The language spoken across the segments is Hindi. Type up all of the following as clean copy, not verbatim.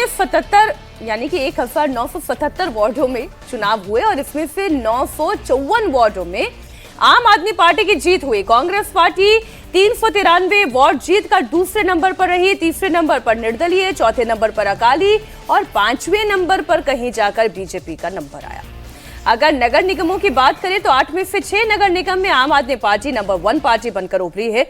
में 77 यानी कि 1977 वार्डों में चुनाव हुए और इसमें से 954 वार्डों में आम आदमी पार्टी की जीत हुई। कांग्रेस पार्टी 393 वार्ड जीत कर दूसरे नंबर पर रही, तीसरे नंबर पर निर्दलीय, चौथे नंबर पर अकाली और पांचवें नंबर पर कहीं जाकर बीजेपी का नंबर आया। अगर नगर निगमों की बात करें तो 8 में से 6 नगर निगम में आम आदमी पार्टी नंबर 1 पार्टी बनकर उभरी है,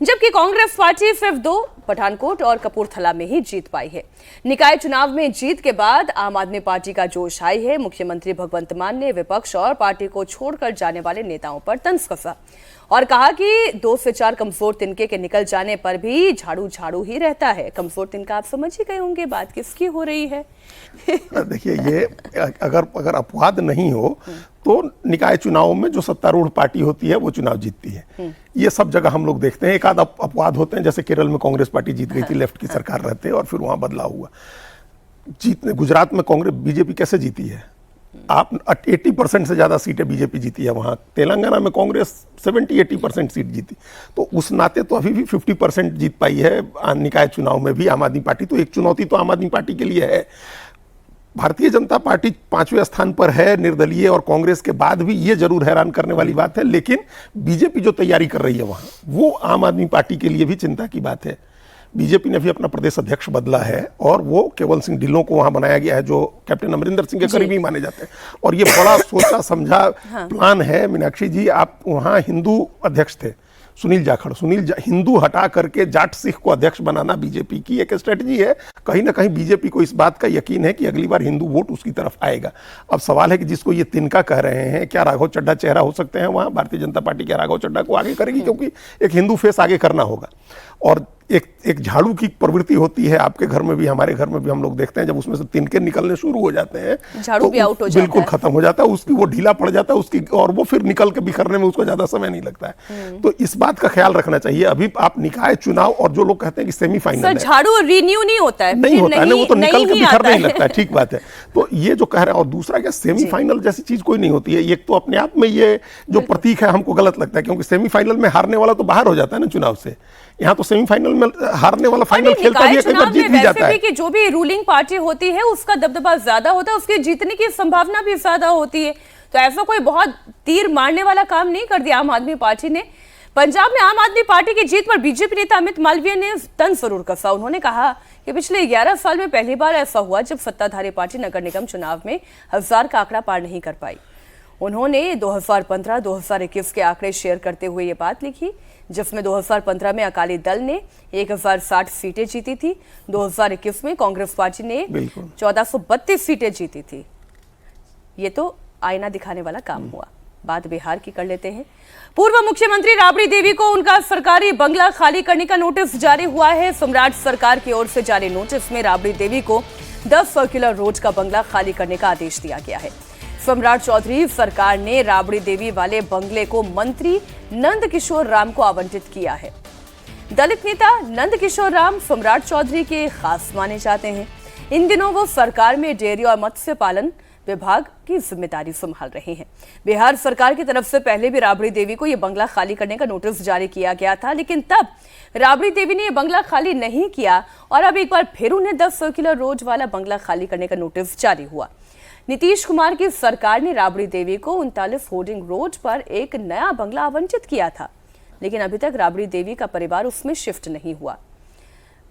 जबकि कांग्रेस पार्टी सिर्फ 2 पठानकोट और कपूरथला में ही जीत पाई है। निकाय चुनाव में जीत के बाद आम आदमी पार्टी का जोश हाई है। मुख्यमंत्री भगवंत मान ने विपक्ष और पार्टी को छोड़कर जाने वाले नेताओं पर तंज कसा और कहा कि 2 से 4 कमजोर तिनके के निकल जाने पर भी झाड़ू झाड़ू ही रहता है। कमजोर तिनका आप समझ ही गए होंगे बात किसकी हो रही है। देखिए, ये अगर अपवाद नहीं हो तो निकाय चुनावों में जो सत्तारूढ़ पार्टी होती है वो चुनाव जीतती है। ये सब जगह हम लोग देखते हैं। एक आध अपवाद होते हैं, जैसे केरल में कांग्रेस पार्टी जीत गई थी, लेफ्ट की सरकार रहते और फिर वहां बदलाव हुआ। जीतने गुजरात में कांग्रेस बीजेपी कैसे जीती है? आप 80% से ज्यादा सीटें बीजेपी जीती है वहां। तेलंगाना में कांग्रेस 70-80% सीट जीती, तो उस नाते तो अभी भी 50% जीत पाई है निकाय चुनाव में भी आम आदमी पार्टी। तो एक चुनौती तो आम आदमी पार्टी के लिए है। भारतीय जनता पार्टी 5वें स्थान पर है निर्दलीय और कांग्रेस के बाद भी, ये जरूर हैरान करने वाली बात है। लेकिन बीजेपी जो तैयारी कर रही है वहां, वो आम आदमी पार्टी के लिए भी चिंता की बात है। बीजेपी ने भी अपना प्रदेश अध्यक्ष बदला है और वो केवल सिंह ढिल्लों को वहां बनाया गया है, जो कैप्टन अमरिंदर सिंह के करीबी माने जाते हैं। और ये बड़ा सोचा समझा प्लान है। मीनाक्षी जी, आप वहां हिंदू अध्यक्ष थे सुनील जाखड़, हिंदू हटा करके जाट सिख को अध्यक्ष बनाना बीजेपी की एक स्ट्रेटजी है। कहीं ना कहीं बीजेपी को इस बात का यकीन है कि अगली बार हिंदू वोट उसकी तरफ आएगा। अब सवाल है कि जिसको ये तिनका कह रहे हैं, क्या राघव चड्ढा चेहरा हो सकते हैं वहां? भारतीय जनता पार्टी क्या राघव चड्ढा को आगे करेगी? क्योंकि एक हिंदू फेस आगे करना होगा। और एक झाड़ू की प्रवृत्ति होती है आपके घर में भी, हमारे घर में भी हम लोग देखते हैं। जब उसमें से तिनके निकलने शुरू हो जाते हैं, झाड़ू भी आउट हो जाता है, बिल्कुल खत्म हो जाता है उसकी, वो ढीला पड़ जाता है उसकी, और वो फिर निकल के बिखरने में उसको ज्यादा समय नहीं लगता है। तो इस बात का ख्याल रखना चाहिए। अभी आप निकाय चुनाव, और जो लोग कहते हैं कि सेमीफाइनल है, झाड़ू रिन्यू नहीं होता है, नहीं होता है ना, वो तो निकल के बिखरने ही लगता है। ठीक बात है। तो ये जो कह रहे हैं, और दूसरा क्या, सेमीफाइनल जैसी चीज कोई नहीं होती है। एक तो अपने आप में ये जो प्रतीक है हमको गलत लगता है, क्योंकि सेमीफाइनल में हारने वाला तो बाहर हो जाता है ना चुनाव से। यहाँ तो सेमीफाइनल में हारने वाला फाइनल खेलता भी है, कई बार जीत भी जाता है। कि जो भी रूलिंग पार्टी होती है उसका दबदबा ज्यादा होता है, उसके जीतने की संभावना भी ज्यादा होती है। तो ऐसा कोई बहुत तीर मारने वाला काम नहीं कर दिया आम आदमी पार्टी ने। पंजाब में आम आदमी पार्टी की जीत पर बीजेपी नेता अमित मालवीय ने तंज जरूर कसा। उन्होंने कहा कि पिछले 11 साल में पहली बार ऐसा हुआ जब सत्ताधारी पार्टी नगर निगम चुनाव में 1000 का आंकड़ा पार नहीं कर पाई। उन्होंने 2015-2021 के आंकड़े शेयर करते हुए ये बात लिखी, जिसमें 2015 में अकाली दल ने 1060 सीटें जीती थी, 2021 में कांग्रेस पार्टी ने 1432 सीटें जीती थी। ये तो आईना दिखाने वाला काम हुआ। बात बिहार की कर लेते हैं। पूर्व मुख्यमंत्री राबड़ी देवी को उनका सरकारी बंगला खाली करने का नोटिस जारी हुआ है। सम्राट सरकार की ओर से जारी नोटिस में राबड़ी देवी को 10 सर्कुलर रोड का बंगला खाली करने का आदेश दिया गया है। सम्राट चौधरी सरकार ने राबड़ी देवी वाले बंगले को मंत्री नंद किशोर राम को आवंटित किया है। दलित नेता नंद किशोर राम सम्राट चौधरी के खास माने जाते हैं। इन दिनों वो सरकार में डेयरी और मत्स्य पालन विभाग की जिम्मेदारी संभाल रहे हैं। बिहार सरकार की तरफ से पहले भी राबड़ी देवी को यह बंगला खाली करने का नोटिस जारी किया गया था, लेकिन तब राबड़ी देवी ने यह बंगला खाली नहीं किया और अब एक बार फिर उन्हें 10 सर्कुलर रोड वाला बंगला खाली करने का नोटिस जारी हुआ। नीतीश कुमार की सरकार ने राबड़ी देवी को 39 होर्डिंग रोड पर एक नया बंगला आवंटित किया था, लेकिन अभी तक राबड़ी देवी का परिवार उसमें शिफ्ट नहीं हुआ।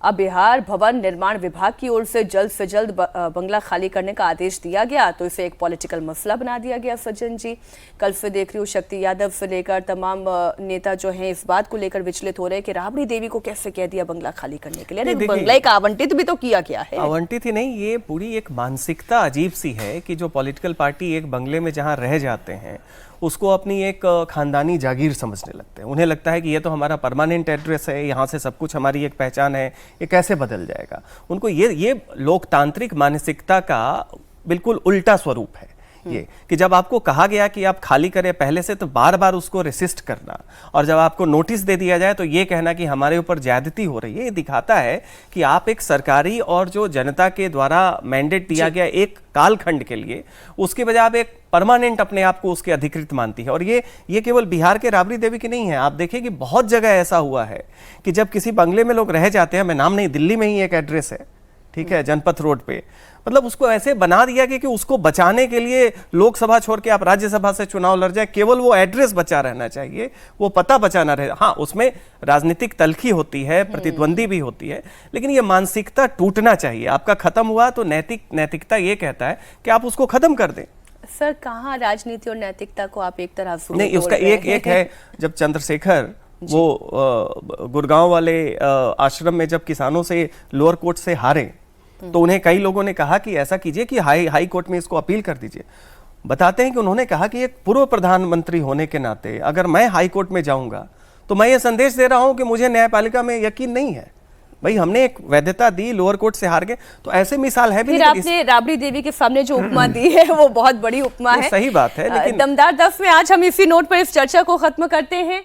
अब बिहार भवन निर्माण विभाग की ओर से जल्द बंगला खाली करने का आदेश दिया गया, तो इसे एक पॉलिटिकल मसला बना दिया गया। सज्जन जी, कल से देख रही हूँ शक्ति यादव से लेकर तमाम नेता जो हैं इस बात को लेकर विचलित हो रहे हैं कि राबड़ी देवी को कैसे कह दिया बंगला खाली करने के लिए। बंगला का आवंटित भी तो किया गया है। आवंटित ही नहीं, ये पूरी एक मानसिकता अजीब सी है कि जो पॉलिटिकल पार्टी एक बंगले में जहाँ रह जाते हैं उसको अपनी एक खानदानी जागीर समझने लगते हैं। उन्हें लगता है कि ये तो हमारा परमानेंट एड्रेस है, यहाँ से सब कुछ हमारी एक पहचान है, ये कैसे बदल जाएगा। उनको ये लोकतांत्रिक मानसिकता का बिल्कुल उल्टा स्वरूप है ये, कि जब आपको कहा गया कि आप खाली करें पहले से, तो बार बार उसको रेसिस्ट करना, और जब आपको नोटिस दे दिया जाए तो ये कहना कि हमारे ऊपर ज्यादती हो रही है। ये दिखाता है कि आप एक सरकारी और जो जनता के द्वारा मैंडेट दिया गया एक कालखंड के लिए, उसके बजाय आप एक परमानेंट अपने आप को उसके अधिकृत मानती है। और ये केवल बिहार के राबड़ी देवी की नहीं है। आप देखिए कि बहुत जगह ऐसा हुआ है कि जब किसी बंगले में लोग रह जाते हैं, मैं नाम नहीं, दिल्ली में ही एक एड्रेस है, ठीक है, जनपथ रोड पे, मतलब उसको ऐसे बना दिया कि उसको बचाने के लिए लोकसभा छोड़ के आप राज्यसभा से चुनाव लड़ जाए, केवल वो एड्रेस बचा रहना चाहिए, वो पता बचाना रहे। हाँ, उसमें राजनीतिक तलखी होती है, प्रतिद्वंदी भी होती है, लेकिन ये मानसिकता टूटना चाहिए। आपका खत्म हुआ तो नैतिकता ये कहता है कि आप उसको खत्म कर दें। सर, कहाँ राजनीति और नैतिकता को आप एक तरह से नहीं, उसका एक है, जब चंद्रशेखर वो गुड़गांव वाले आश्रम में जब किसानों से लोअर कोर्ट से हारे, तो उन्हें कई लोगों ने कहा कि ऐसा कीजिए कि हाई कोर्ट में इसको अपील कर दीजिए। बताते हैं कि उन्होंने कहा कि एक पूर्व प्रधानमंत्री होने के नाते अगर मैं हाई कोर्ट में जाऊंगा तो मैं ये संदेश दे रहा हूं कि मुझे न्यायपालिका में यकीन नहीं है। भाई, हमने एक वैधता दी, लोअर कोर्ट से हार गए, तो ऐसे मिसाल है भी। फिर आपने राबड़ी देवी के सामने जो उपमा दी है वो बहुत बड़ी उपमा है। सही बात है, लेकिन दमदार 10 में आज हम इसी नोट पर इस चर्चा को खत्म करते हैं।